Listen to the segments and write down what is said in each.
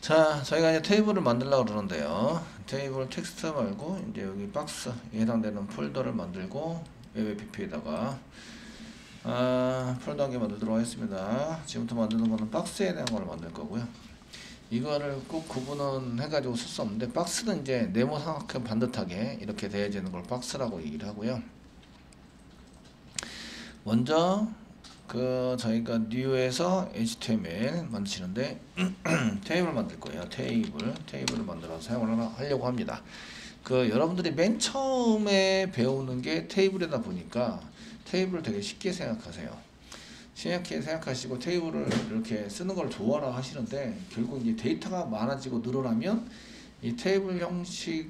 자, 저희가 이제 테이블을 만들려고 그러는데요. 테이블 텍스트 말고 이제 여기 박스에 해당되는 폴더를 만들고 웹 app에다가 폴더 한 개 만들도록 하겠습니다. 지금부터 만드는 거는 박스에 대한 걸 만들 거고요. 이거를 꼭 구분은 해가지고 쓸 수 없는데, 박스는 이제 네모 삼각형 반듯하게 이렇게 되어지는 걸 박스라고 얘기를 하고요. 먼저 저희가 new에서 html 만드시는데 테이블 만들 거예요. 테이블을 만들어서 사용을 하려고 합니다. 여러분들이 맨 처음에 배우는 게 테이블이다 보니까 테이블을 되게 쉽게 생각하세요. 쉽게 생각하시고 테이블을 이렇게 쓰는 걸 좋아라 하시는데, 결국 이제 데이터가 많아지고 늘어나면 이 테이블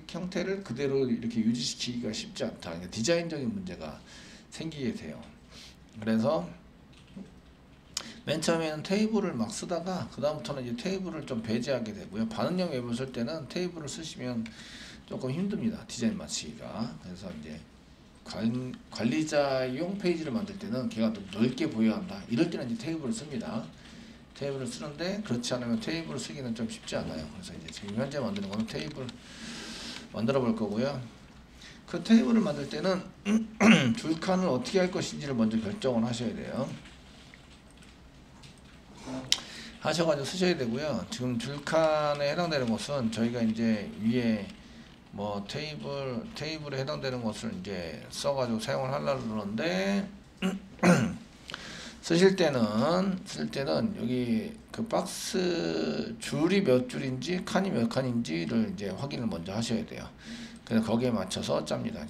형태를 그대로 이렇게 유지시키기가 쉽지 않다. 그러니까 디자인적인 문제가 생기게 돼요. 그래서 맨 처음에는 테이블을 막 쓰다가 그 다음부터는 이제 테이블을 좀 배제하게 되고요. 반응형 웹을 쓸 때는 테이블을 쓰시면 조금 힘듭니다. 디자인 맞추기가. 그래서 이제 관리자용 페이지를 만들 때는 걔가 좀 넓게 보여야 한다. 이럴 때는 이제 테이블을 씁니다. 테이블을 쓰는데, 그렇지 않으면 테이블을 쓰기는 좀 쉽지 않아요. 그래서 이제 지금 현재 만드는 거는 테이블 만들어 볼 거고요. 그 테이블을 만들 때는 줄칸을 어떻게 할 것인지를 먼저 결정을 하셔야 돼요. 하셔가지고 쓰셔야 되고요. 지금 줄칸에 해당되는 것은 저희가 이제 위에 뭐 테이블에 해당되는 것을 이제 써가지고 사용을 하려고 그러는데, 쓸 때는 여기 그 박스 줄이 몇 줄인지 칸이 몇 칸인지를 이제 확인을 먼저 하셔야 돼요. 그래서 거기에 맞춰서 짭니다.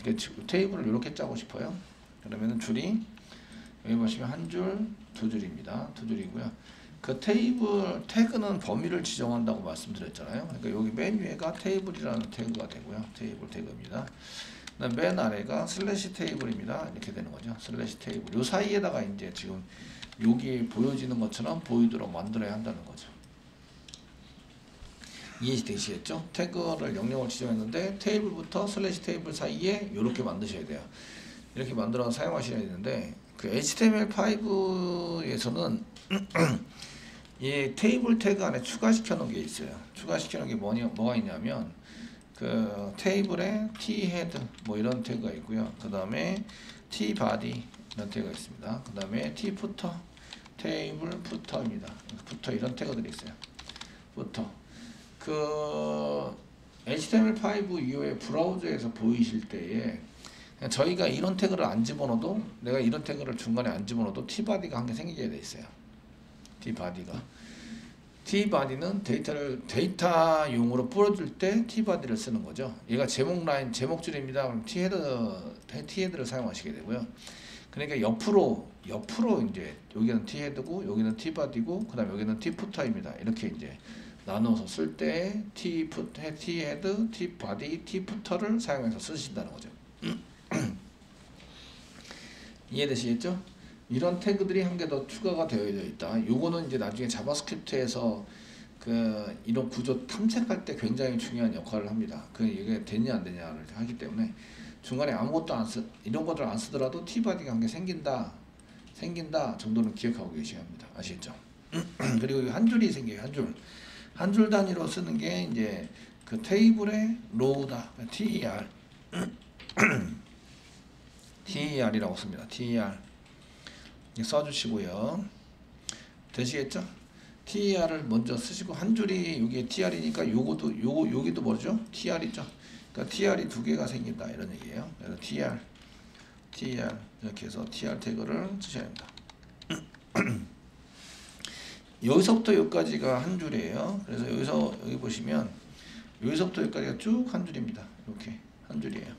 테이블을 이렇게 짜고 싶어요. 그러면은 줄이 여기 보시면 한 줄, 두 줄입니다. 두 줄이고요. 그 테이블 태그는 범위를 지정한다고 말씀드렸잖아요. 그러니까 여기 맨 위에가 테이블이라는 태그가 되고요. 테이블 태그입니다. 맨 아래가 슬래시 테이블입니다. 이렇게 되는 거죠. 슬래시 테이블. 요 사이에다가 이제 지금 여기 보여지는 것처럼 보이도록 만들어야 한다는 거죠. 이해되시겠죠? 태그를 영역을 지정했는데 테이블부터 슬래시 테이블 사이에 이렇게 만드셔야 돼요. 이렇게 만들어서 사용하셔야 되는데, 그 HTML5에서는 이 테이블 태그 안에 추가시켜 놓은 게 있어요. 추가시켜 놓은 게 뭐가 있냐면, 그 테이블에 thead 뭐 이런 태그가 있고요. 그 다음에 tbody 이런 태그가 있습니다. 그 다음에 tfooter, 테이블 푸터입니다. 푸터 이런 태그들이 있어요. 푸터. HTML5 이후에 브라우저에서 보이실 때에 저희가 이런 태그를 안 집어넣어도, 내가 이런 태그를 중간에 안 집어넣어도 tbody가 한 개 생기게 돼 있어요. tbody는 데이터용으로 뿌려줄 때 tbody를 쓰는 거죠. 얘가 제목줄입니다. 그럼 thead를 사용하시게 되고요. 그러니까 옆으로 이제 여기는 thead고 여기는 tbody고 그 다음에 여기는 tfooter입니다. 이렇게 이제 나눠서 쓸 때 thead, tbody, tfooter를 사용해서 쓰신다는 거죠. 이해되시겠죠? 이런 태그들이 한 개 더 추가가 되어 있다. 요거는 이제 나중에 자바스크립트에서 이런 구조 탐색할 때 굉장히 중요한 역할을 합니다. 이게 되냐 안 되냐를 하기 때문에 중간에 아무것도 이런 것들 안 쓰더라도 tbody가 한 개 생긴다 정도는 기억하고 계셔야 합니다. 아시겠죠? 그리고 한 줄이 생겨요. 한 줄 단위로 쓰는 게 이제 그 테이블의 row다. ter이라고 씁니다. ter 써주시고요. 되시겠죠? ter을 먼저 쓰시고, 한 줄이 여기에 ter이니까 여기도 뭐죠? ter이죠. 그러니까 ter이 두 개가 생긴다 이런 얘기예요. 그래서 ter 이렇게 해서 ter 태그를 쓰셔야 합니다. 여기서부터 여기까지가 한 줄이에요. 그래서 여기 보시면 여기서부터 여기까지가 쭉 한 줄입니다. 이렇게 한 줄이에요.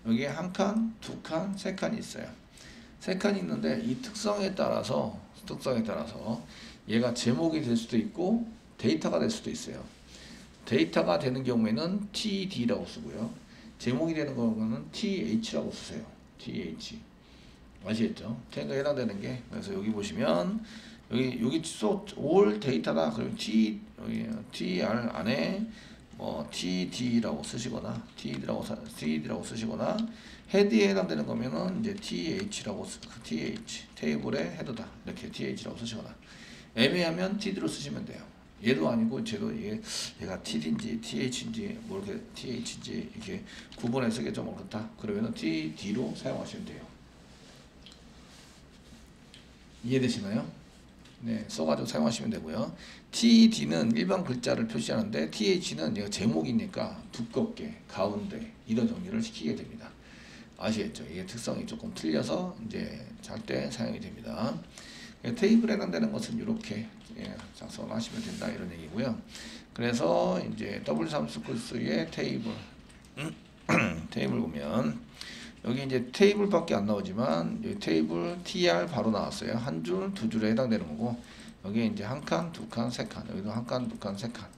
여기에 한 칸, 두 칸, 세 칸이 있어요. 세 칸이 있는데 이 특성에 따라서 얘가 제목이 될 수도 있고 데이터가 될 수도 있어요. 데이터가 되는 경우에는 td라고 쓰고요. 제목이 되는 경우는 th라고 쓰세요. th. 아시겠죠? 태그에 해당되는 게. 그래서 여기 보시면 여기 all 데이터다. 그러면 tr 안에 td라고 쓰시거나 td라고 쓰시거나, 헤드에 해당되는 거면은 이제 th라고 테이블의 헤드다 이렇게 th라고 쓰시거나, 애매하면 td로 쓰시면 돼요. 얘도 아니고 쟤도 얘가 TD인지 TH인지 모르게 TH인지 이렇게 구분해서 쓰기 좀 어렵다. 그러면은 TD로 사용하시면 돼요. 이해되시나요? 네, 써가지고 사용하시면 되고요. TD는 일반 글자를 표시하는데 TH는 얘가 제목이니까 두껍게 가운데 이런 정리를 시키게 됩니다. 아시겠죠? 이게 특성이 조금 틀려서 이제 잘 때 사용이 됩니다. 테이블에 해당되는 것은 이렇게 작성을 하시면 된다 이런 얘기고요. 그래서 이제 W3 코스의 테이블 테이블 보면 여기 이제 테이블밖에 안 나오지만 여기 테이블 TR 바로 나왔어요. 한 줄, 두 줄에 해당되는 거고 여기 이제 한 칸, 두 칸, 세 칸 여기도 한 칸, 두 칸, 세 칸.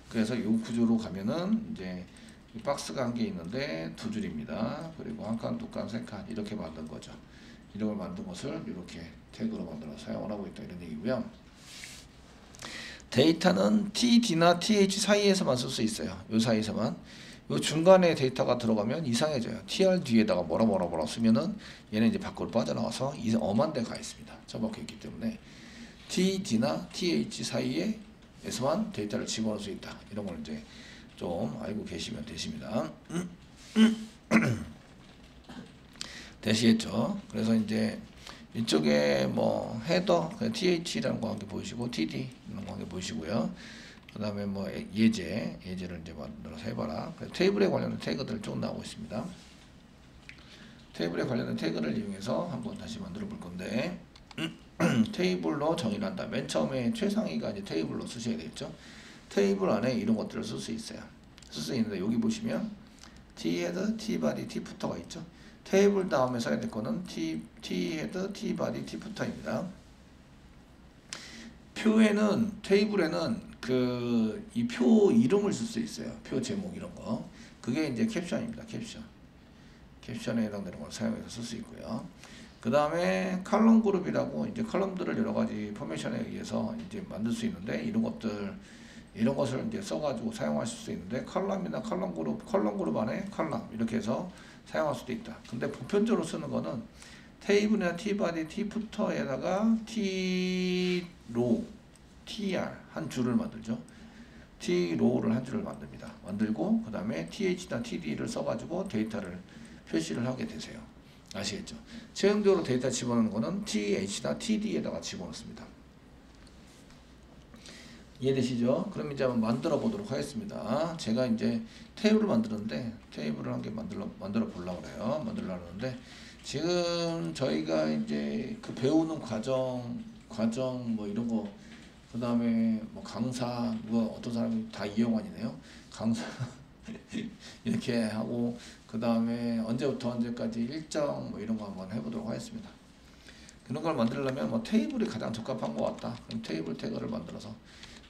그래서 이 구조로 가면은 이제 이 박스가 한 개 있는데 두 줄입니다. 그리고 한 칸, 두 칸, 세 칸 이렇게 만든 거죠. 이런 걸 만든 것을 이렇게 태그로 만들어 사용을 하고 있다 이런 얘기고요. 데이터는 TD나 TH 사이에서만 쓸 수 있어요. 요 사이에서만. 요 중간에 데이터가 들어가면 이상해져요. TR 뒤에다가 뭐라 쓰면은 얘는 이제 밖으로 빠져나와서 엄한 데 가 있습니다. 처박혀 있기 때문에 TD나 TH 사이에서만 데이터를 집어넣을 수 있다. 이런 걸 이제 좀 알고 계시면 되십니다. 되시겠죠? 그래서 이제 이쪽에 뭐 헤더 TH라는 거 한 개 보이시고 TD 이런 거 한 개 보이시고요. 그 다음에 뭐 예제를 이제 만들어서 해봐라. 테이블에 관련된 태그들 쭉 나오고 있습니다. 테이블에 관련된 태그를 이용해서 한번 다시 만들어 볼 건데 테이블로 정의를 한다. 맨 처음에 최상위가 이제 테이블로 쓰셔야 되겠죠. 테이블 안에 이런 것들을 쓸 수 있어요. 쓸 수 있는데 여기 보시면 T헤드, T바디, T푸터가 있죠. 테이블 다음에 써야 될 거는 T헤드, T바디, T푸터입니다. 표에는 테이블에는 이 표 이름을 쓸 수 있어요. 표 제목 이런 거. 그게 이제 캡션입니다. 캡션에 해당되는 걸 사용해서 쓸 수 있고요. 그 다음에 칼럼 그룹이라고 이제 칼럼들을 여러 가지 포메이션에 의해서 이제 만들 수 있는데 이런 것을 이제 써가지고 사용하실 수 있는데 칼럼이나 칼럼 그룹 안에 칼럼 이렇게 해서 사용할 수도 있다. 근데 보편적으로 쓰는 거는 테이블이나 T바디, T푸터에다가 T로, TR 한 줄을 만들죠. T로를 한 줄을 만들고 그 다음에 TH나 TD를 써가지고 데이터를 표시를 하게 되세요. 아시겠죠? 최종적으로 데이터 집어넣는 거는 TH나 TD에다가 집어넣습니다. 이해되시죠? 그럼 이제 한번 만들어 보도록 하겠습니다. 제가 이제 테이블을 만드는데 테이블을 한 개 만들어 보려고 그래요. 만들려고 하는데 지금 저희가 이제 그 배우는 과정 뭐 이런 거 그 다음에 뭐 강사 어떤 사람이 다 이용환이네요. 강사 이렇게 하고 그 다음에 언제부터 언제까지 일정 뭐 이런 거 한번 해보도록 하겠습니다. 그런 걸 만들려면 뭐 테이블이 가장 적합한 것 같다. 그럼 테이블 태그를 만들어서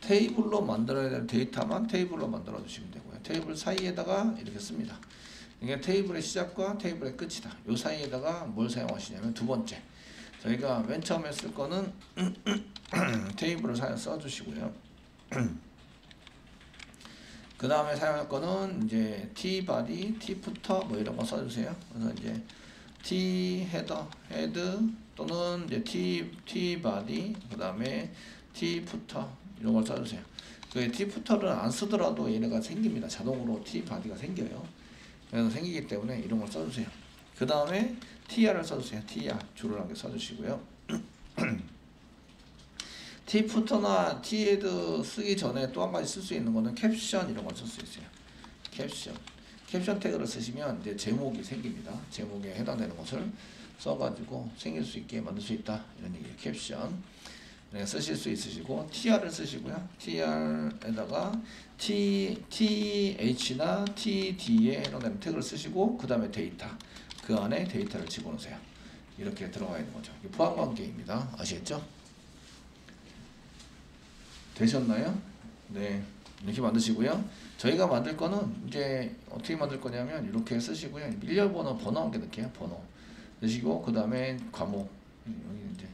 테이블로 만들어야 될 데이터만 테이블로 만들어 주시면 되고요. 테이블 사이에다가 이렇게 씁니다. 이게 테이블의 시작과 테이블의 끝이다. 요 사이에다가 뭘 사용하시냐면 두 번째 저희가 맨 처음에 쓸 거는 테이블을 써주시고요. 그 다음에 사용할 거는 이제 T바디, T푸터 뭐 이런 거 써주세요. 그래서 이제 헤드 또는 이제 T바디 그 다음에 T푸터 이런 걸 써주세요. 그 T푸터를 안 쓰더라도 얘네가 생깁니다. 자동으로 T바디가 생겨요. 그래서 생기기 때문에 이런 걸 써주세요. 그 다음에 TR을 써주세요. TR 줄을 한 개 써주시고요. T푸터나 T헤드 쓰기 전에 또 한 가지 쓸 수 있는 거는 캡션 이런 걸 쓸 수 있어요. 캡션 태그를 쓰시면 이제 제목이 생깁니다. 제목에 해당되는 것을 써가지고 생길 수 있게 만들 수 있다 이런 얘기예요. 캡션 쓰실 수 있으시고 TR을 쓰시고요. TR에다가 TH나 TD에 해당되는 태그를 쓰시고 그 다음에 데이터 그 안에 데이터를 집어넣으세요. 이렇게 들어가 있는 거죠. 이게 포함관계입니다. 아시겠죠? 되셨나요? 네, 이렇게 만드시고요. 저희가 만들 거는 이제 어떻게 만들 거냐면 이렇게 쓰시고요. 일렬 번호 한 개 넣을게요. 번호 넣으시고 그 다음에 과목 여기 이제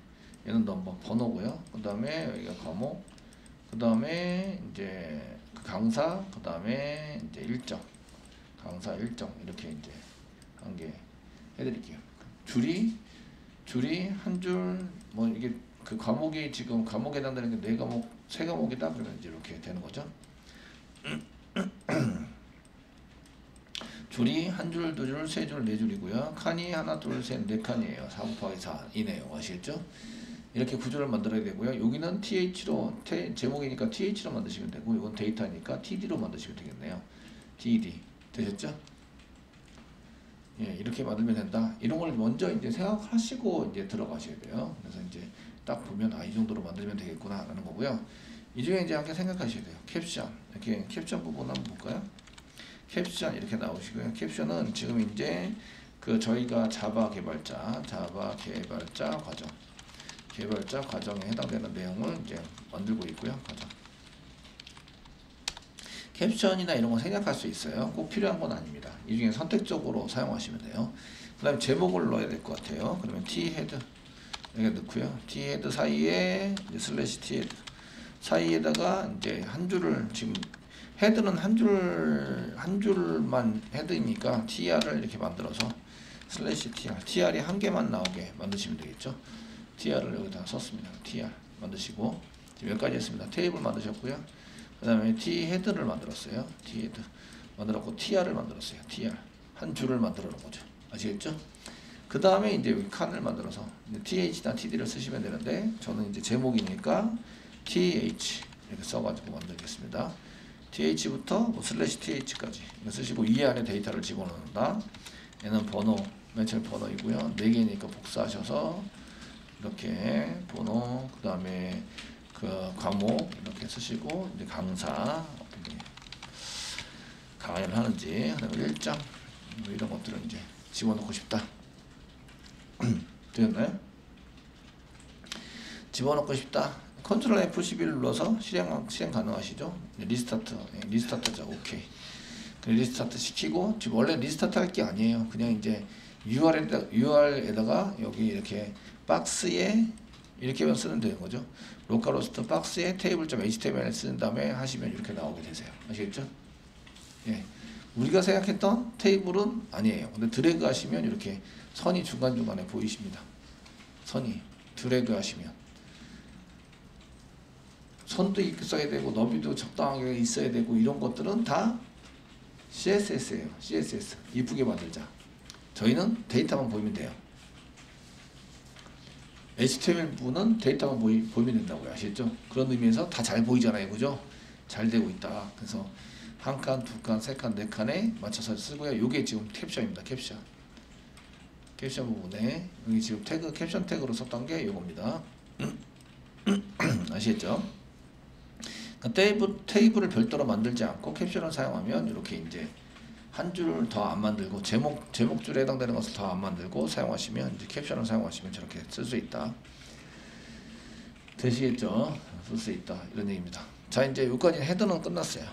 얘는 넘버 번호고요. 그 다음에 여기가 과목 그 다음에 이제 그 강사 그 다음에 이제 일정 강사 일정 이렇게 이제 한 개 해드릴게요. 줄이 한 줄 뭐 이게 그 과목이 지금 과목에 해당되는 게 4과목 세 과목이다 그러면 이제 이렇게 되는 거죠. 줄이 한 줄, 두 줄, 세 줄, 네 줄이고요. 칸이 하나, 둘, 셋, 네 칸이에요. 4 곱하기 4이네요. 아시겠죠? 이렇게 구조를 만들어야 되고요. 여기는 TH로 제목이니까 TH로 만드시면 되고, 이건 데이터니까 TD로 만드시면 되겠네요. TD 되셨죠? 예, 이렇게 만들면 된다. 이런 걸 먼저 이제 생각하시고 이제 들어가셔야 돼요. 그래서 이제 딱 보면 이 정도로 만들면 되겠구나라는 거고요. 이 중에 이제 함께 생각하셔야 돼요. 캡션 이렇게 캡션 부분 한번 볼까요? 캡션 이렇게 나오시고요. 캡션은 지금 이제 그 저희가 자바 개발자 과정에 해당되는 내용을 이제 만들고 있고요. 과정. 캡션이나 이런 거 생략할 수 있어요. 꼭 필요한 건 아닙니다. 이 중에 선택적으로 사용하시면 돼요. 그 다음에 제목을 넣어야 될 것 같아요. 그러면 T-헤드 여기 넣고요. T-헤드 사이에 이제 슬래시 T-헤드 사이에다가 이제 한 줄을 지금 헤드는 한 줄만 헤드이니까 TR을 이렇게 만들어서 슬래시 TR이 한 개만 나오게 만드시면 되겠죠. TR을 여기다 썼습니다. TR 만드시고 지금 여기까지 했습니다. 테이블 만드셨고요. 그 다음에 T-헤드를 만들었어요. T-헤드 만들었고 TR을 만들었어요. TR 한 줄을 만들어 놓은 거죠. 아시겠죠? 그 다음에 이제 여기 칸을 만들어서 TH나 TD를 쓰시면 되는데 저는 이제 제목이니까 TH 이렇게 써가지고 만들겠습니다. TH부터 뭐 슬래시 TH까지 이거 쓰시고 이 안에 데이터를 집어넣는다. 얘는 번호 맨 처음 번호이고요. 4개니까 복사하셔서 이렇게 번호 그 다음에 그 과목 이렇게 쓰시고 이제 강사 어떻게 강의를 하는지 그다음에 일정 뭐 이런 것들을 이제 집어넣고 싶다. 되셨나요? 집어넣고 싶다. 컨트롤 F11을 눌러서 실행 가능하시죠? 리스타트죠. 오케이. 리스타트 시키고 지금 원래 리스타트 할 게 아니에요. 그냥 이제 UR에다가 여기 이렇게 박스에 이렇게만 쓰면 되는 거죠. 로컬호스트 박스에 table.html 쓰는 다음에 하시면 이렇게 나오게 되세요. 아시겠죠? 예. 우리가 생각했던 테이블은 아니에요. 근데 드래그 하시면 이렇게 선이 중간중간에 보이십니다. 선이 드래그 하시면 선도 있어야 되고 너비도 적당하게 있어야 되고 이런 것들은 다 CSS예요. CSS 이쁘게 만들자. 저희는 데이터만 보이면 돼요. HTML 부분은 데이터만 보이면 된다고요. 아시겠죠? 그런 의미에서 다 잘 보이잖아요. 그죠? 잘 되고 있다. 그래서 한 칸, 두 칸, 세 칸, 네 칸에 맞춰서 쓰고요. 요게 지금 캡션입니다. 캡션 부분에 여기 지금 태그 캡션 태그로 썼던 게 요겁니다. 아시겠죠? 테이블을 별도로 만들지 않고 캡션을 사용하면 이렇게 이제 한 줄 더 안 만들고 제목줄에 해당되는 것을 더 안 만들고 사용하시면 이제 캡션을 사용하시면 저렇게 쓸 수 있다. 되시겠죠? 쓸 수 있다 이런 얘기입니다. 자 이제 여기까지 헤더는 끝났어요.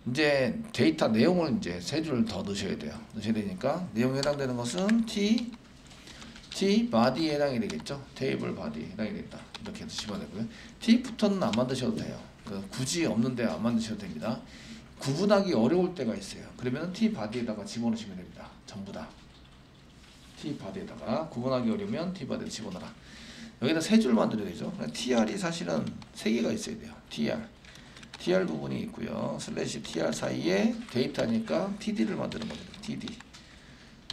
이제 데이터 내용을 이제 세 줄 더 넣으셔야 돼요. 넣으셔야 되니까 내용에 해당되는 것은 T body에 해당이 되겠죠. 테이블 body에 해당이 되겠다. 이렇게 해서 집어내고요. T부터는 안 만드셔도 돼요. 굳이 없는데 안 만드셔도 됩니다. 구분하기 어려울 때가 있어요. 그러면 T body에다가 집어넣으시면 됩니다. 전부 다 T body에다가 구분하기 어려우면 T body에 집어넣어라. 여기다 세 줄 만들어야 되죠. TR이 사실은 세 개가 있어야 돼요. TR 부분이 있고요. 슬래시 TR 사이에 데이터니까 TD를 만드는 거죠. TD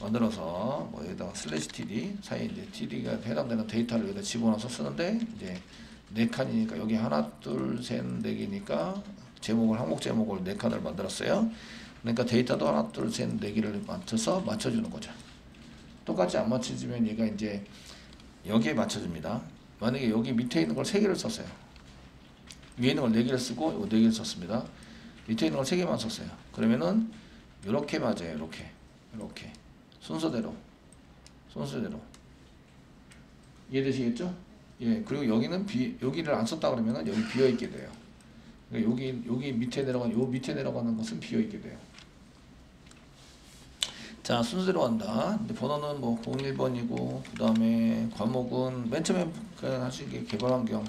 만들어서 뭐 여기다가 슬래시 TD 사이에 이제 TD가 해당되는 데이터를 여기다 집어넣어서 쓰는데 이제 네 칸이니까 여기 하나 둘 셋 네 개니까 항목 제목을 네 칸을 만들었어요. 그러니까 데이터도 하나 둘 셋 네 개를 맞춰주는 거죠. 똑같이 안 맞춰주면 얘가 이제 여기에 맞춰줍니다. 만약에 여기 밑에 있는 걸 세 개를 썼어요. 위에 있는 걸 네 개를 쓰고 이거 네 개를 썼습니다. 밑에 있는 걸 세 개만 썼어요. 그러면은 이렇게 맞아요. 이렇게 순서대로 이해되시겠죠? 예. 그리고 여기는 여기를 안 썼다 그러면은 여기 비어 있게 돼요. 그러니까 여기 밑에 내려가는 것은 비어 있게 돼요. 자 순서대로 간다. 이제 번호는 뭐 01번이고 그 다음에 과목은 맨 처음에 하신 게 개발환경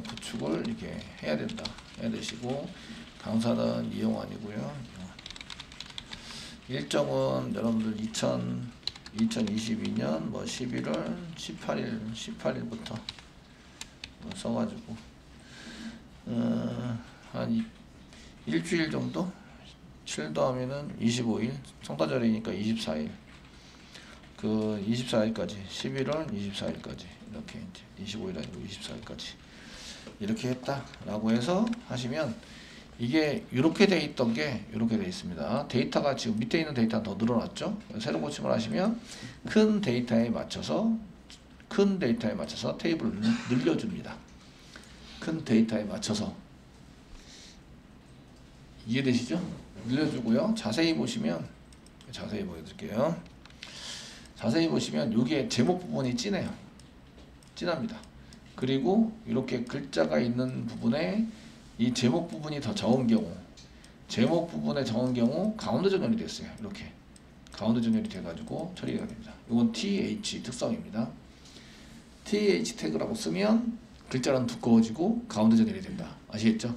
구축을 이렇게 해야 되시고 강사는 이용안이고요. 일정은 여러분들 2022년 뭐 11월 18일부터 써가지고 한 일주일 정도? 7 더하면은 25일, 성탄절이니까 24일. 그 24일까지, 11월 24일까지 이렇게 이제 25일 아니고 24일까지 이렇게 했다라고 해서 하시면 이게 이렇게 돼 있던 게 이렇게 돼 있습니다. 데이터가 지금 밑에 있는 데이터가 더 늘어났죠. 새로 고침을 하시면 큰 데이터에 맞춰서 테이블을 늘려줍니다. 큰 데이터에 맞춰서 이해되시죠? 늘려주고요. 자세히 보시면 자세히 보여드릴게요. 자세히 보시면 여기에 제목 부분이 진해요. 진합니다. 그리고 이렇게 글자가 있는 부분에 이 제목 부분이 더 적은 경우, 제목 부분에 적은 경우 가운데 전열이 됐어요. 이렇게 가운데 전열이 돼가지고 처리가 됩니다. 이건 TH 특성입니다. TH 태그라고 쓰면 글자는 두꺼워지고 가운데 전열이 된다. 아시겠죠?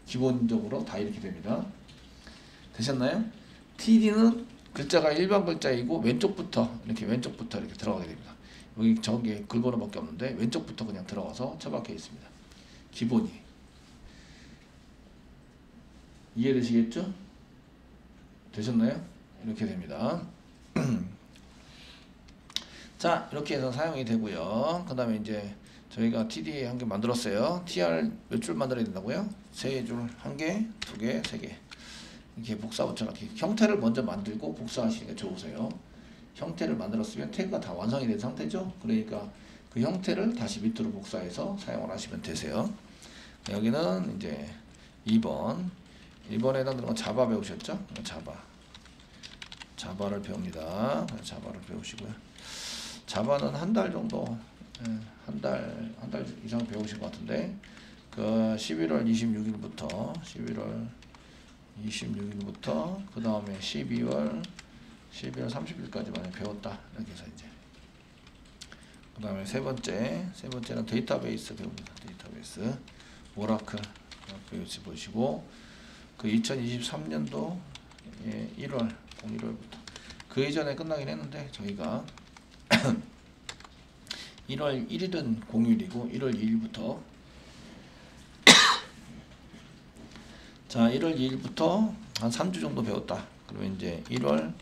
기본적으로 다 이렇게 됩니다. 되셨나요? TD는 글자가 일반 글자이고 왼쪽부터 이렇게 들어가게 됩니다. 여기 저게 글번호밖에 없는데 왼쪽부터 그냥 들어가서 처박혀 있습니다. 기본이 이해되시겠죠? 되셨나요? 이렇게 됩니다. 자, 이렇게 해서 사용이 되고요. 그 다음에 이제 저희가 TD 한 개 만들었어요. TR 몇 줄 만들어야 된다고요? 3줄, 1개, 2개, 3개. 이렇게 복사부처럼 이렇게 형태를 먼저 만들고 복사하시는 게 좋으세요. 형태를 만들었으면 태그가 다 완성이 된 상태죠. 그러니까 그 형태를 다시 밑으로 복사해서 사용을 하시면 되세요. 여기는 이제 2번에 해당되는 건 자바 배우셨죠? 자바를 배웁니다. 자바를 배우시고요. 자바는 한 달 정도, 한 달 이상 배우신 것 같은데, 그 11월 26일부터 그 다음에 12월 30일까지 많이 배웠다. 이렇게 해서 이제 그 다음에 세 번째는 데이터베이스 배웁니다. 데이터베이스 오라클 배우시 보시고 그 2023년도 1월 01월부터 그 이전에 끝나긴 했는데 저희가 1월 1일은 공휴일이고 1월 2일부터 자 1월 2일부터 한 3주 정도 배웠다. 그러면 이제 1월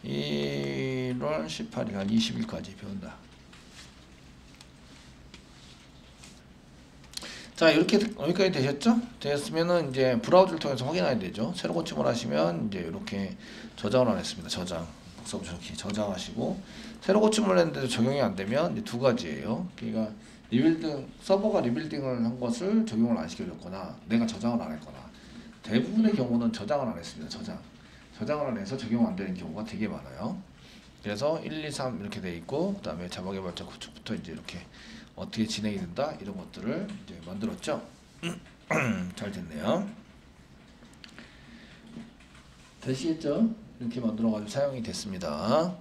18일 한 20일까지 배운다. 자 이렇게 여기까지 되셨죠? 되었으면은 이제 브라우저를 통해서 확인해야 되죠. 새로 고침을 하시면 이제 이렇게 저장을 안 했습니다. 복사부 이렇게 저장하시고 새로 고침을 했는데도 적용이 안 되면 이제 두 가지예요. 그러니까 서버가 리빌딩을 한 것을 적용을 안 시켜줬거나 내가 저장을 안 했거나 대부분의 경우는 저장을 안 했습니다. 저장을 안 해서 적용 안 되는 경우가 되게 많아요. 그래서 1, 2, 3 이렇게 돼 있고 그 다음에 자바 개발자 구축부터 이제 이렇게 어떻게 진행이 된다 이런 것들을 이제 만들었죠. 잘 됐네요. 되시겠죠? 이렇게 만들어가지고 사용이 됐습니다.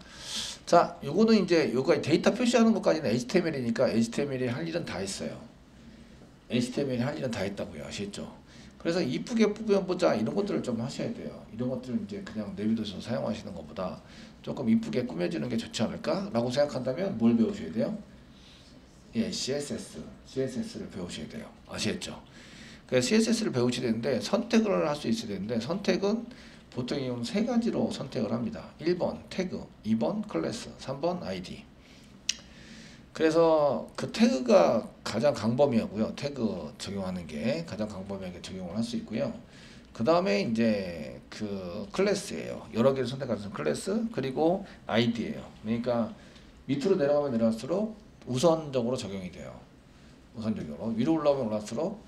자, 요거는 이제 요거 데이터 표시하는 것까지는 HTML이니까 HTML이 할 일은 다 했어요. HTML이 할 일은 다 했다고요. 아시겠죠? 그래서 이쁘게 꾸며보자 이런 것들을 좀 하셔야 돼요. 이런 것들을 이제 그냥 내비둬서 사용하시는 것보다 조금 이쁘게 꾸며주는 게 좋지 않을까? 라고 생각한다면 뭘 배우셔야 돼요? 예, CSS를 배우셔야 돼요. 아시겠죠? 그래서 CSS를 배우셔야 되는데 선택을 할 수 있어야 되는데 선택은 보통 이용 세 가지로 선택을 합니다. 1번 태그, 2번 클래스, 3번 아이디. 그래서 그 태그가 가장 광범위하고요. 태그 적용하는 게 가장 광범위하게 적용을 할 수 있고요. 그 다음에 이제 그 클래스예요. 여러 개를 선택하는 클래스 그리고 아이디예요. 그러니까 밑으로 내려가면 내려갈수록 우선적으로 적용이 돼요. 우선적으로 위로 올라오면 올라갈수록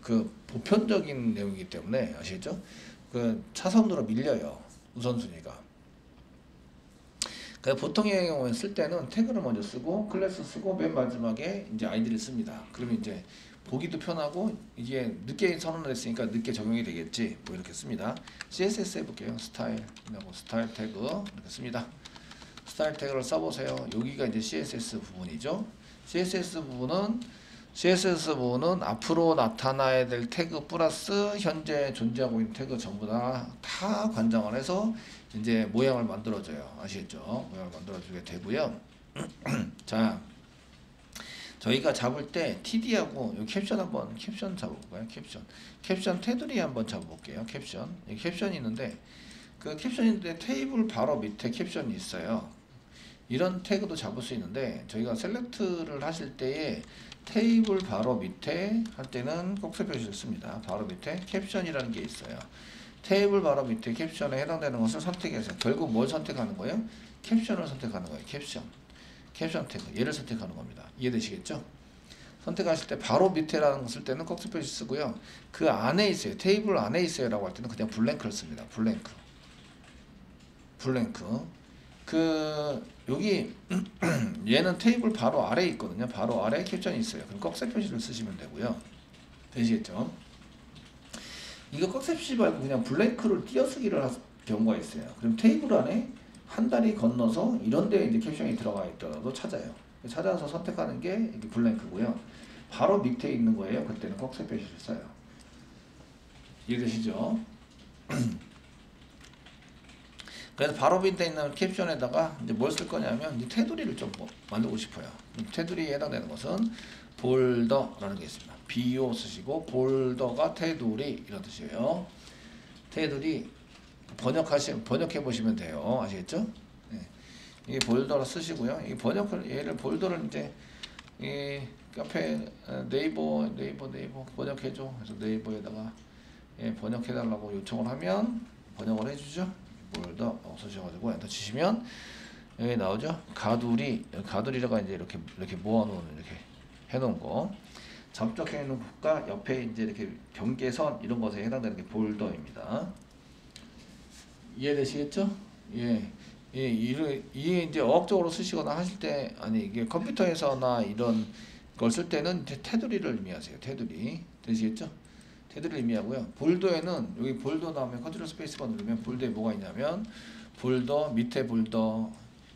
그 보편적인 내용이기 때문에 아시겠죠? 그 차선으로 밀려요. 우선순위가. 보통의 경우에 쓸 때는 태그를 먼저 쓰고 클래스 쓰고 맨 마지막에 이제 아이디를 씁니다. 그러면 이제 보기도 편하고 이게 늦게 선언을 했으니까 늦게 적용이 되겠지 뭐 이렇게 씁니다. CSS 해볼게요. 스타일 태그 이렇게 씁니다. 스타일 태그를 써보세요. 여기가 이제 CSS 부분이죠. CSS 부분은 앞으로 나타나야 될 태그 플러스 현재 존재하고 있는 태그 전부 다 관장을 해서 이제 모양을 만들어줘요. 아시겠죠? 모양을 만들어주게 되고요. 자, 저희가 잡을 때 TD하고 이 캡션 한번 캡션 잡아볼까요? 캡션 테두리 한번 잡아볼게요. 캡션 여기 캡션이 있는데 그 캡션인데 테이블 바로 밑에 캡션이 있어요. 이런 태그도 잡을 수 있는데 저희가 셀렉트를 하실 때에 테이블 바로 밑에 할 때는 꼭지 표시를 씁니다. 바로 밑에 캡션이라는 게 있어요. 테이블 바로 밑에 캡션에 해당되는 것을 선택해서 결국 뭘 선택하는 거예요? 캡션을 선택하는 거예요. 캡션 태그 얘를 선택하는 겁니다. 이해되시겠죠? 선택하실 때 바로 밑에라는 거 쓸 때는 꼭지 표시 쓰고요. 그 안에 있어요. 테이블 안에 있어요 라고 할 때는 그냥 블랭크를 씁니다. 블랭크. 그 여기 얘는 테이블 바로 아래에 있거든요. 바로 아래에 캡션이 있어요. 그럼 꺽쇠 표시를 쓰시면 되고요. 되시겠죠? 이거 꺽쇠 표시 말고 그냥 블랭크를 띄어쓰기를 할 경우가 있어요. 그럼 테이블 안에 한 다리 건너서 이런 데에 이제 캡션이 들어가 있더라도 찾아요. 찾아서 선택하는 게 이게 블랭크고요. 바로 밑에 있는 거예요. 그때는 꺽쇠 표시를 써요. 이해되시죠? 그래서 바로 밑에 있는 캡션에다가 이제 뭘 쓸 거냐면 이제 테두리를 좀 만들고 싶어요. 테두리에 해당되는 것은 볼더라는 게 있습니다. BO 쓰시고 볼더가 테두리 이런 뜻이에요. 테두리 번역해 보시면 돼요. 아시겠죠? 네. 이게 볼더를 쓰시고요. 이 얘를 볼더를 이제 이 카페 네이버 번역해줘. 그래서 네이버에다가 번역해 달라고 요청을 하면 번역을 해주죠. 볼더 쓰셔가지고 엔터 치시면 여기 나오죠. 가두리가 이제 이렇게 모아놓은 이렇게 해놓은 거. 접촉해 놓은 것과 옆에 이제 이렇게 경계선 이런 것에 해당되는 게 볼더입니다. 이해되시겠죠? 예. 이게 이제 어학적으로 쓰시거나 하실 때, 아니, 이게 컴퓨터에서나 이런 걸 쓸 때는 이제 테두리를 의미하세요. 테두리. 되시겠죠? 테두리를 의미하고요. 볼더에는, 여기 볼더 다음에 컨트롤 스페이스바 누르면 볼더에 뭐가 있냐면, 볼더, 밑에 볼더,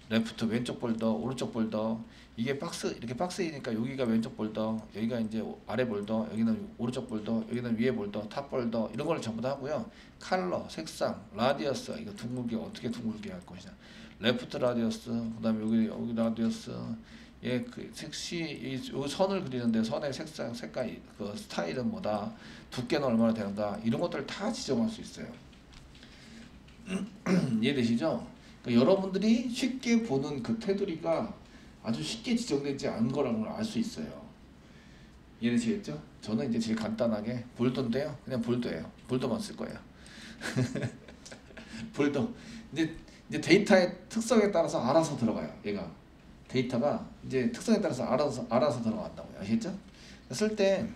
레프트, 왼쪽 볼더, 오른쪽 볼더, 이게 이렇게 박스이니까 여기가 왼쪽 볼더, 여기가 이제 아래 볼더, 여기는 오른쪽 볼더, 여기는 위에 볼더, 탑 볼더, 이런 걸 전부 다 하고요. 컬러, 색상, 라디어스, 이거 둥글게 어떻게 둥글게 할 것이냐. 레프트 라디어스, 그 다음에 여기 라디어스, 그 이 선을 그리는데 선의 색깔, 그 스타일은 뭐다, 두께는 얼마나 되는가, 이런 것들을 다 지정할 수 있어요. 이해되시죠? 그러니까 여러분들이 쉽게 보는 그 테두리가 아주 쉽게 지정되지 않은 거라는 걸 알 수 있어요. 이해되시겠죠? 저는 이제 제일 간단하게 볼더인데요. 그냥 볼더예요. 볼더만 쓸 거예요. 볼더. 이제 데이터의 특성에 따라서 알아서 들어가요. 얘가 데이터가 이제 특성에 따라서 알아서 들어간다고요. 아시겠죠? 쓸 때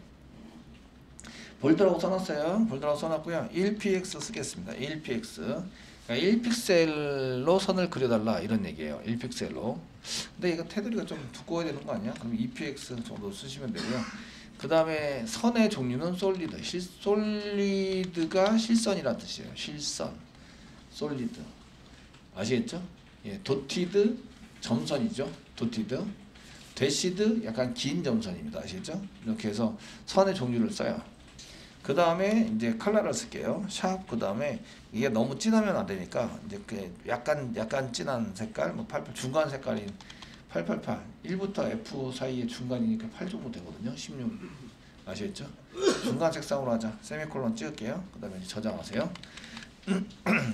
볼더라고 써놨어요. 볼더라고 써놨고요. 1px 쓰겠습니다. 1px. 그러니까 1픽셀로 선을 그려달라 이런 얘기예요. 1픽셀로. 근데 이거 테두리가 좀 두꺼워야 되는 거 아니야? 그럼 2px 정도 쓰시면 되고요. 그 다음에 선의 종류는 솔리드. 솔리드가 실선이라는 뜻이에요. 실선. 솔리드. 아시겠죠? 예, 도티드 점선이죠. 도티드. 대시드 약간 긴 점선입니다. 아시겠죠? 이렇게 해서 선의 종류를 써요. 그 다음에 이제 컬러를 쓸게요. 샵. 그 다음에 이게 너무 진하면 안 되니까 이제 그 약간 진한 색깔, 뭐 88 중간 색깔인 888 1부터 F 사이의 중간이니까 8 정도 되거든요. 16 아시겠죠? 중간 색상으로 하자. 세미콜론 찍을게요. 그 다음에 저장하세요.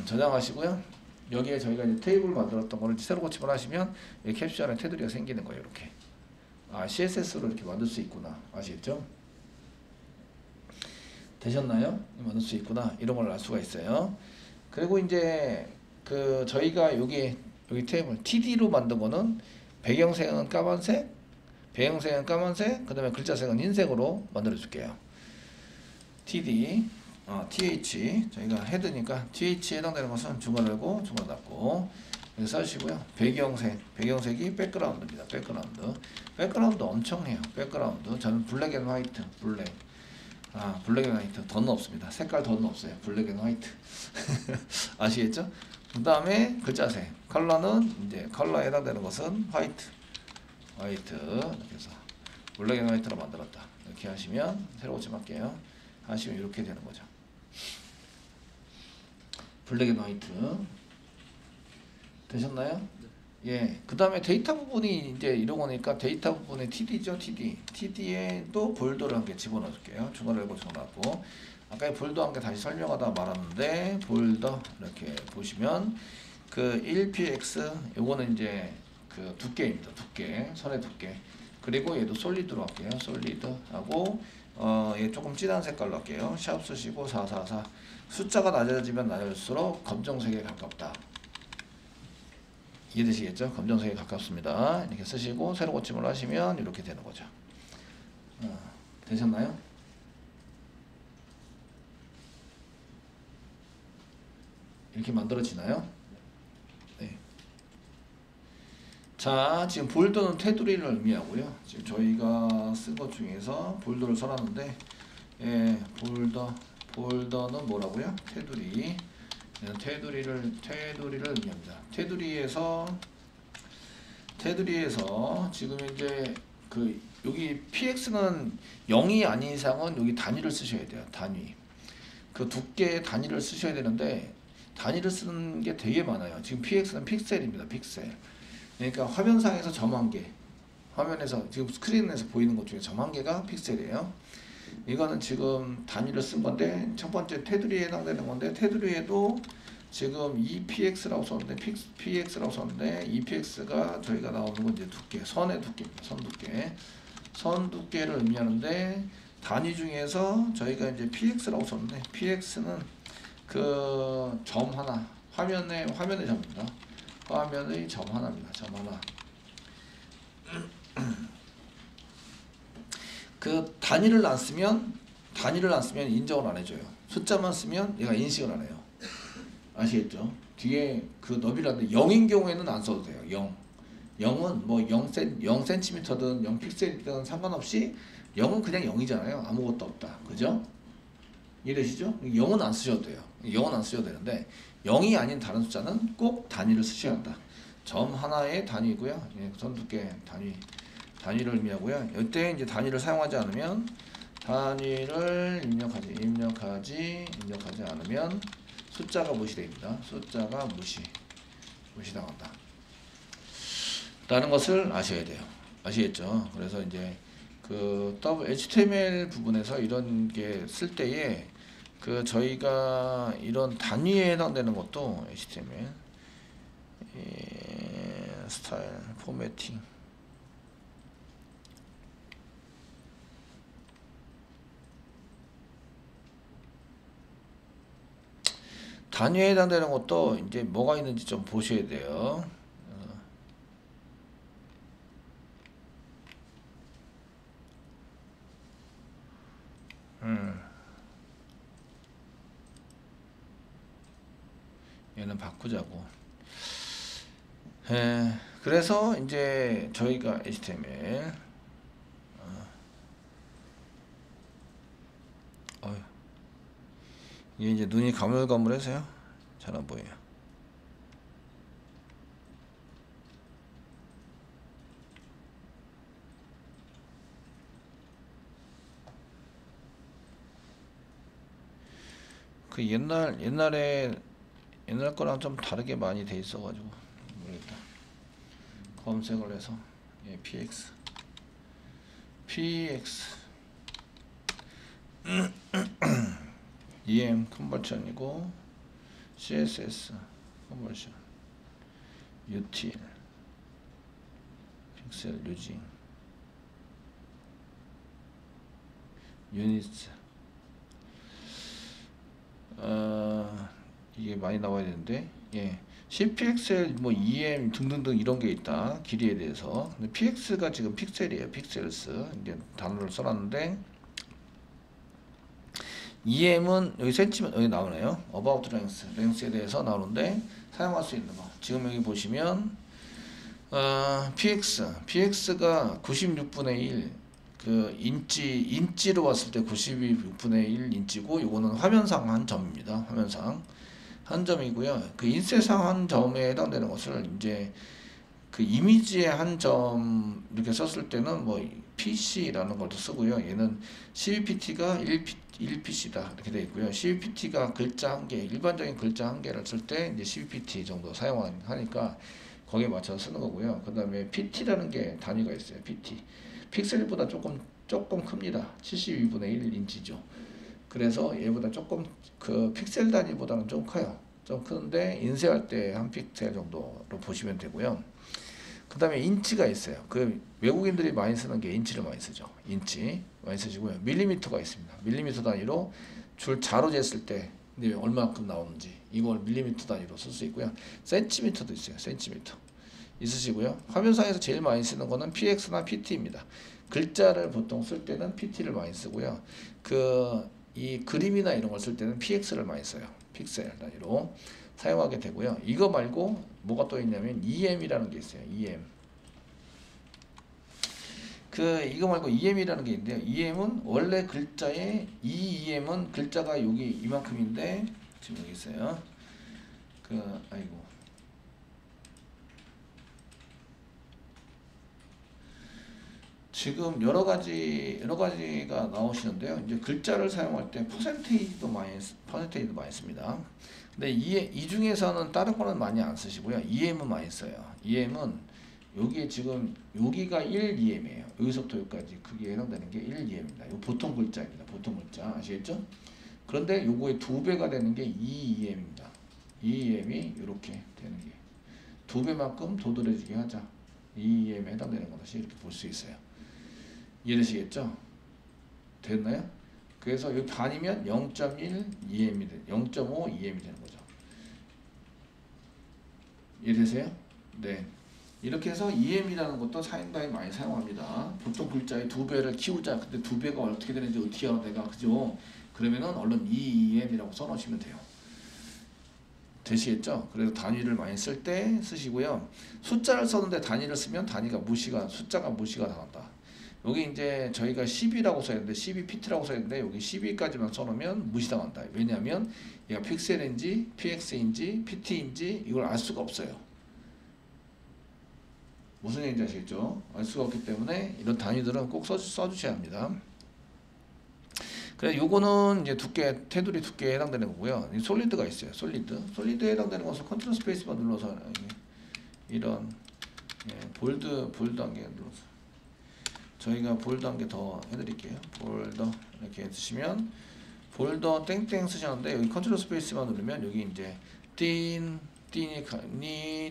저장하시고요. 여기에 저희가 이제 테이블 만들었던 거를 새로 고침을 하시면 이 캡션에 테두리가 생기는 거예요. 이렇게. 아, CSS로 이렇게 만들 수 있구나. 아시겠죠? 되셨나요? 만들 수 있구나. 이런 걸 알 수가 있어요. 그리고 이제 그 저희가 여기 테이블 TD로 만든 거는 배경색은 까만색, 그 다음에 글자색은 흰색으로 만들어 줄게요. TD, TH, 저희가 헤드니까 TH에 해당되는 것은 중괄 열고 중괄 닫고 여기 써주시고요. 배경색이 백그라운드입니다. 백그라운드 엄청 해요. 백그라운드 저는 블랙 앤 화이트, 블랙 앤 화이트. 더는 없습니다. 색깔 더는 없어요. 블랙 앤 화이트. 아시겠죠? 그 다음에 글자색, 컬러는 이제 컬러에 해당되는 것은 화이트 이렇게 해서 블랙 앤 화이트로 만들었다. 이렇게 하시면 새로 고침할게요. 하시면 이렇게 되는 거죠. 블랙 앤 화이트 되셨나요? 예, 그 다음에 데이터 부분이 이제 이런 거니까 데이터 부분에 TD죠, TD. TD에 또 볼더를 한 개 집어넣을게요. 중괄호 적어놨고. 아까 볼더 한 개 다시 설명하다 말았는데, 볼더 이렇게 보시면, 그 1px, 요거는 이제 그 두께입니다. 두께, 선의 두께. 그리고 얘도 솔리드로 할게요. 솔리드 하고, 얘 조금 진한 색깔로 할게요. 샵 쓰시고 444. 숫자가 낮아지면 낮을수록 검정색에 가깝다. 이해되시겠죠? 검정색에 가깝습니다. 이렇게 쓰시고 세로 고침을 하시면 이렇게 되는 거죠. 되셨나요? 이렇게 만들어지나요? 네. 자, 지금 볼더는 테두리를 의미하고요. 지금 저희가 쓴 것 중에서 볼더를 써놨는데, 예, 볼더는 뭐라고요? 테두리. 테두리를 의미합니다. 테두리에서 지금 이제 그 여기 px는 0이 아닌 이상은 여기 단위를 쓰셔야 돼요. 단위. 그 두께의 단위를 쓰셔야 되는데 단위를 쓰는 게 되게 많아요. 지금 px는 픽셀입니다. 픽셀. 그러니까 화면상에서 점 한 개. 화면에서 지금 스크린에서 보이는 것 중에 점 한 개가 픽셀이에요. 이거는 지금 단위를 쓴 건데 첫 번째 테두리에 해당되는 건데 테두리에도 지금 EPX라고 썼는데 PX라고 썼는데 EPX가 저희가 나오는 건 이제 두께, 선의 두께입니다. 선 두께를 의미하는데 단위 중에서 저희가 이제 PX라고 썼는데 PX는 그 점 하나, 화면의 점입니다. 화면의 점 하나입니다. 점 하나. 그 단위를 안 쓰면 인정을 안 해줘요. 숫자만 쓰면 얘가 인식을 안 해요. 아시겠죠? 뒤에 그 너비라는데 0인 경우에는 안 써도 돼요. 0. 0은 뭐 0cm든 0픽셀이든 상관없이 0은 그냥 0이잖아요. 아무것도 없다. 그죠? 이해되시죠? 0은 안 쓰셔도 돼요. 0은 안 쓰셔도 되는데 0이 아닌 다른 숫자는 꼭 단위를 쓰셔야 한다. 점 하나의 단위고요. 예, 선 두께 단위를 의미하고요. 이때 이제 단위를 사용하지 않으면 단위를 입력하지 않으면 숫자가 무시됩니다. 숫자가 무시당한다. 라는 것을 아셔야 돼요. 아시겠죠? 그래서 이제 그 HTML 부분에서 이런 게 쓸 때에 그 저희가 이런 단위에 해당되는 것도 HTML 스타일 포매팅 단위에 해당되는 것도 이제 뭐가 있는지 좀 보셔야 돼요. 얘는 바꾸자고. 그래서 이제 저희가 HTML 이게 이제 눈이 가물가물해서요. 잘 안 보여요. 그 옛날 거랑 좀 다르게 많이 돼 있어가지고 모르겠다. 검색을 해서 예, PX EM 컨버전이고 CSS 컨버전 UTL 픽셀 유징 유니트 이게 많이 나와야 되는데 예. CPXL 뭐 EM 등등등 이런 게 있다. 길이에 대해서. 근데 PX가 지금 픽셀이에요. 픽셀스. 이제 단어를 써놨는데 EM은 여기 센치면 여기 나오네요. About length에 대해서 나오는데 사용할 수 있는 거. 지금 여기 보시면 PX가 96분의 1 그 인치로 봤을 때 96분의 1 인치고 요거는 화면상 한 점입니다. 화면상 한 점이고요. 그 인쇄상 한 점에 해당되는 것을 이제 그 이미지의 한 점 이렇게 썼을 때는 뭐 PC라는 것도 쓰고요. 얘는 CVPT가 1PC다 이렇게 되어 있고요. CVPT가 글자 한 개, 일반적인 글자 한 개를 쓸 때 이제 CVPT 정도 사용하니까 거기에 맞춰서 쓰는 거고요. 그 다음에 PT라는 게 단위가 있어요. PT. 픽셀보다 조금 큽니다. 72분의 1 인치죠. 그래서 얘보다 조금 그 픽셀 단위보다는 좀 커요. 좀 크는데 인쇄할 때 한 픽셀 정도로 보시면 되고요. 그 다음에 인치가 있어요. 그 외국인들이 많이 쓰는 게 인치를 많이 쓰죠. 인치 많이 쓰시고요. 밀리미터가 있습니다. 밀리미터 단위로 줄 자로 쟀을 때 얼마만큼 나오는지 이걸 밀리미터 단위로 쓸 수 있고요. 센티미터도 있어요. 센티미터 있으시고요. 화면상에서 제일 많이 쓰는 거는 px나 pt입니다. 글자를 보통 쓸 때는 pt를 많이 쓰고요. 이 그림이나 이런 걸 쓸 때는 px를 많이 써요. 픽셀 단위로 사용하게 되고요. 이거 말고 뭐가 또 있냐면 EM이라는 게 있어요. EM. 이거 말고 EM이라는 게 있는데요. EM은 원래 글자의 EM은 글자가 여기 이만큼인데 지금 여기 있어요. 아이고. 지금 여러 가지가 나오시는데요. 이제 글자를 사용할 때 퍼센테이지도 많이 씁니다. 근데 이 중에서는 다른 거는 많이 안 쓰시고요. EM은 많이 써요. EM은 여기에 지금 여기가 1EM이에요. 여기서부터 여기까지 크기에 해당되는 게 1EM입니다. 이거 보통 글자입니다. 보통 글자 아시겠죠? 그런데 요거의 2배가 되는 게 2EM입니다. 2EM이 이렇게 되는 게 2배만큼 도드라지게 하자. 2EM에 해당되는 것이 이렇게 볼 수 있어요. 이해되시겠죠? 됐나요? 그래서 여기 반이면 0.1 EM이 돼, 0.5 EM이 되는 거죠. 이해되세요? 네. 이렇게 해서 EM이라는 것도 상당히 많이 사용합니다. 보통 글자의 2배를 키우자. 근데 2배가 어떻게 되는지 어떻게 알아 내가, 그죠? 그러면은 얼른 EM이라고 써놓으시면 돼요. 되시겠죠? 그래서 단위를 많이 쓸 때 쓰시고요. 숫자를 썼는데 단위를 쓰면 숫자가 무시가 당한다. 여기 이제 저희가 12라고 써야 되는데 12pt라고 써야 되는데 여기 12까지만 써놓으면 무시당한다. 왜냐하면 얘가 픽셀인지 px인지 pt인지 이걸 알 수가 없어요. 무슨 얘기인지 아시겠죠? 알 수가 없기 때문에 이런 단위들은 꼭 써주셔야 합니다. 그래, 요거는 이제 테두리 두께에 해당되는 거고요. 솔리드가 있어요. 솔리드에 해당되는 것은 컨트롤 스페이스만 눌러서 이런 볼드 한 개 눌러서 저희가 볼드 한 개 더 해드릴게요. 볼더 이렇게 쓰시면 볼더 땡땡 쓰셨는데 여기 컨트롤 스페이스만 누르면 여기 이제 틴이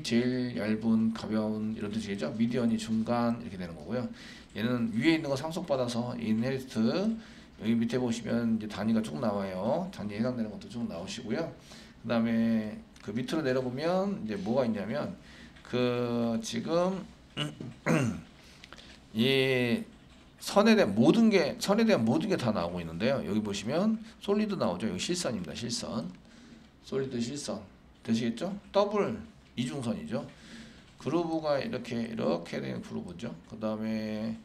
제일 얇은 가벼운 이런 뜻이겠죠. 미디언이 중간 이렇게 되는 거고요. 얘는 위에 있는 거 상속받아서 인헤리트 여기 밑에 보시면 이제 단위가 쭉 나와요. 단위에 해당되는 것도 쭉 나오시고요. 그 다음에 그 밑으로 내려보면 이제 뭐가 있냐면 지금 이 선에 대한 모든 게 다 나오고 있는데요. 여기 보시면 솔리드 나오죠. 여기 실선입니다. 실선. 솔리드 실선. 되시겠죠? 더블 이중선이죠. 그루브가 이렇게 되는 그루브죠. 그 다음에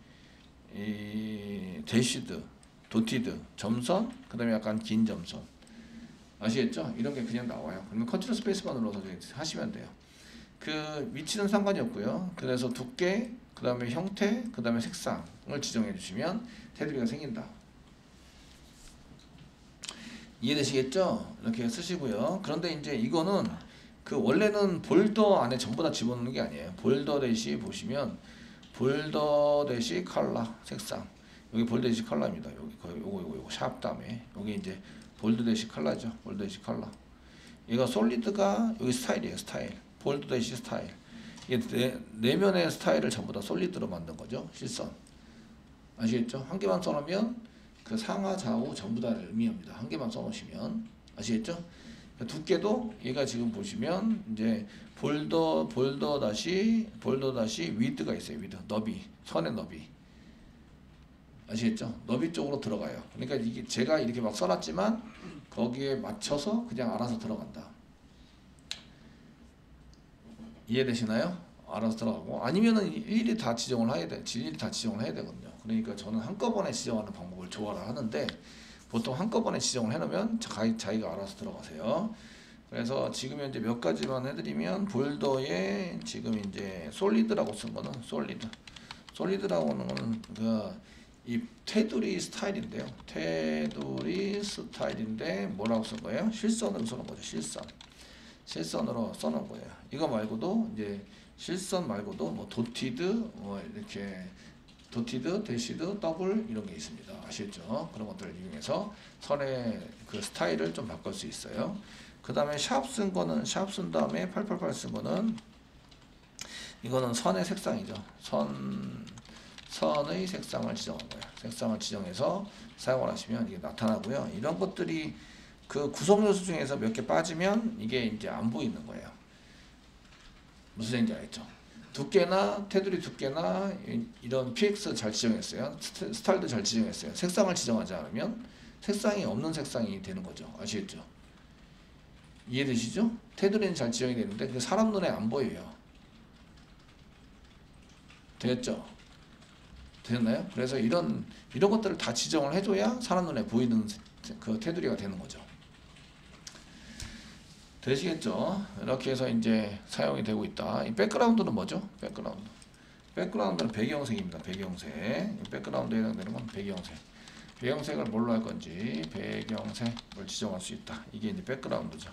이 대시드, 도티드, 점선, 그 다음에 약간 긴 점선. 아시겠죠? 이런 게 그냥 나와요. 그러면 컨트롤 스페이스만 눌러서 하시면 돼요. 그 위치는 상관이 없고요. 그래서 두께, 그 다음에 형태, 그 다음에 색상을 지정해 주시면 테두리가 생긴다. 이해되시겠죠? 이렇게 쓰시고요. 그런데 이제 이거는 원래는 볼더 안에 전부 다 집어넣는 게 아니에요. 볼더 대시 보시면 볼더 대시 컬러 색상, 여기 볼드 대시 컬러입니다. 요거 샵 다음에 여기 이제 볼드 대시 컬러죠. 볼드 대시 컬러. 얘가 솔리드가 여기 스타일이에요. 스타일. 볼드 대시 스타일. 이게 내면의 스타일을 전부 다 솔리드로 만든 거죠. 실선. 아시겠죠? 한 개만 써놓으면 그 상하 좌우 전부 다 의미합니다. 한 개만 써놓으시면 아시겠죠? 두께도 얘가 지금 보시면 이제 볼더 다시 위드가 있어요. 위드 너비, 선의 너비. 아시겠죠? 너비 쪽으로 들어가요. 그러니까 이게 제가 이렇게 막 써놨지만 거기에 맞춰서 그냥 알아서 들어간다. 이해되시나요? 알아서 들어가고, 아니면은 일일이 다 지정을 해야 되거든요. 그러니까 저는 한꺼번에 지정하는 방법을 좋아를 하는데 보통 한꺼번에 지정을 해놓으면 자기가 알아서 들어가세요. 그래서 지금 현재 몇 가지만 해드리면 볼더에 지금 이제 솔리드라고 쓴 거는 솔리드라고 하는 거는 이 테두리 스타일인데요. 테두리 스타일인데 뭐라고 쓴 거예요? 실선으로 써놓은 거죠. 실선으로 써놓은 거예요. 이거 말고도 이제 실선 말고도 뭐 도티드 뭐 이렇게 도티드, 대시드, 더블 이런 게 있습니다. 아시겠죠? 그런 것들을 이용해서 선의 그 스타일을 좀 바꿀 수 있어요. 그 다음에 샵 쓴 거는 샵 쓴 다음에 888 쓴 거는 이거는 선의 색상이죠. 선의 색상을 지정한 거예요. 색상을 지정해서 사용을 하시면 이게 나타나고요. 이런 것들이 그 구성 요소 중에서 몇 개 빠지면 이게 이제 안 보이는 거예요. 무슨 얘기인지 알겠죠? 두께나 테두리 두께나 이런 PX 잘 지정했어요. 스타일도 잘 지정했어요. 색상을 지정하지 않으면 색상이 없는 색상이 되는 거죠. 아시겠죠? 이해되시죠? 테두리는 잘 지정이 되는데 그 사람 눈에 안 보여요. 되겠죠? 되셨나요? 그래서 이런 것들을 다 지정을 해줘야 사람 눈에 보이는 그 테두리가 되는 거죠. 되시겠죠? 이렇게 해서 이제 사용이 되고 있다. 이 백그라운드는 뭐죠? 백그라운드는 배경색입니다. 배경색. 백그라운드에 해당되는 건 배경색. 배경색을 뭘로 할 건지 배경색을 지정할 수 있다. 이게 이제 백그라운드죠.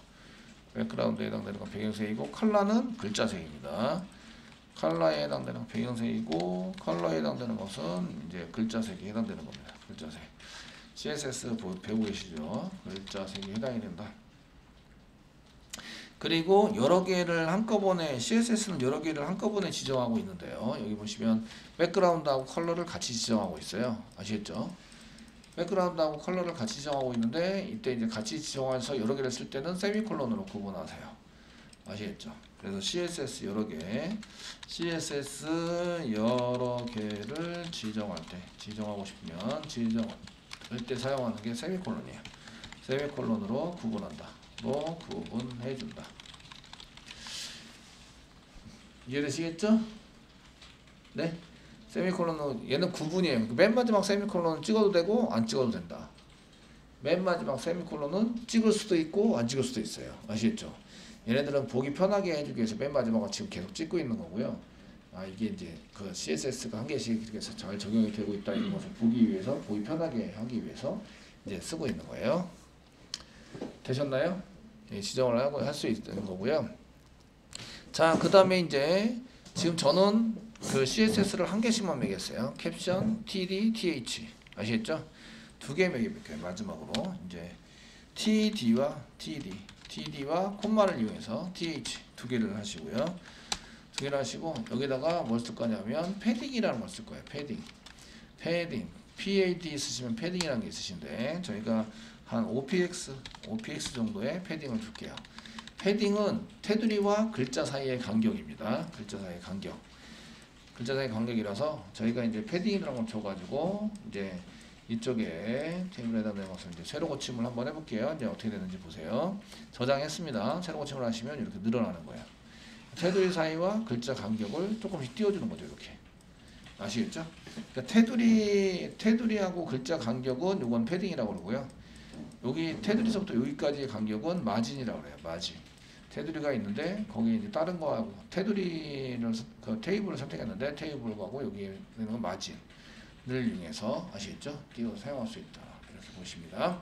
백그라운드에 해당되는 건 배경색이고 컬러는 글자색입니다. 컬러에 해당되는 배경색이고 컬러에 해당되는 것은 이제 글자색이 해당되는 겁니다. 글자색. CSS 배우고 계시죠? 글자색이 해당이 된다. 그리고 여러 개를 한꺼번에 CSS는 여러 개를 한꺼번에 지정하고 있는데요. 여기 보시면 백그라운드하고 컬러를 같이 지정하고 있어요. 아시겠죠? 백그라운드하고 컬러를 같이 지정하고 있는데 이때 이제 같이 지정해서 여러 개를 쓸 때는 세미콜론으로 구분하세요. 아시겠죠? 그래서 CSS 여러 개를 지정할 때 지정하고 싶으면 지정할 때 사용하는 게 세미콜론이에요. 세미콜론으로 구분한다. 뭐 구분해준다. 이해되시겠죠? 네? 세미콜론은 얘는 구분이에요. 맨 마지막 세미콜론은 찍어도 되고 안 찍어도 된다. 맨 마지막 세미콜론은 찍을 수도 있고 안 찍을 수도 있어요. 아시겠죠? 얘네들은 보기 편하게 해주기 위해서 맨 마지막은 지금 계속 찍고 있는 거고요. 이게 이제 그 CSS가 한 개씩 이렇게 해서 잘 적용이 되고 있다 이런 것을 보기 위해서 보기 편하게 하기 위해서 이제 쓰고 있는 거예요. 되셨나요? 예, 지정을 하고 할 수 있는 거고요. 자, 그 다음에 이제 지금 저는 그 CSS를 한 개씩만 매겼어요. 캡션, TD, TH 아시겠죠? 두 개 매겨볼게요. 마지막으로 이제 TD와 TD와 콤마를 이용해서 TH 두 개를 하시고요. 두 개를 하시고 여기다가 뭘 쓸 거냐면 패딩이라는 걸 쓸 거예요. 패딩 PAD 쓰시면 패딩이라는 게 있으신데 저희가 한 OPX 정도의 패딩을 줄게요. 패딩은 테두리와 글자 사이의 간격입니다. 글자 사이의 간격이라서 저희가 이제 패딩이라는 걸 줘가지고 이제 이쪽에 테이블에 해당되는 것을 이제 세로 고침을 한번 해볼게요. 이제 어떻게 되는지 보세요. 저장했습니다. 세로 고침을 하시면 이렇게 늘어나는 거예요. 테두리 사이와 글자 간격을 조금씩 띄워주는 거죠. 이렇게 아시겠죠? 그러니까 테두리하고 글자 간격은 이건 패딩이라고 그러고요. 여기 테두리서부터 여기까지의 간격은 마진이라고 그래요. 마진. 테두리가 있는데 거기에 이제 다른 거하고 그 테이블을 선택했는데 테이블하고 여기에 있는 건 마진을 이용해서 아시겠죠? 띄워 사용할 수 있다. 이렇게 보십니다.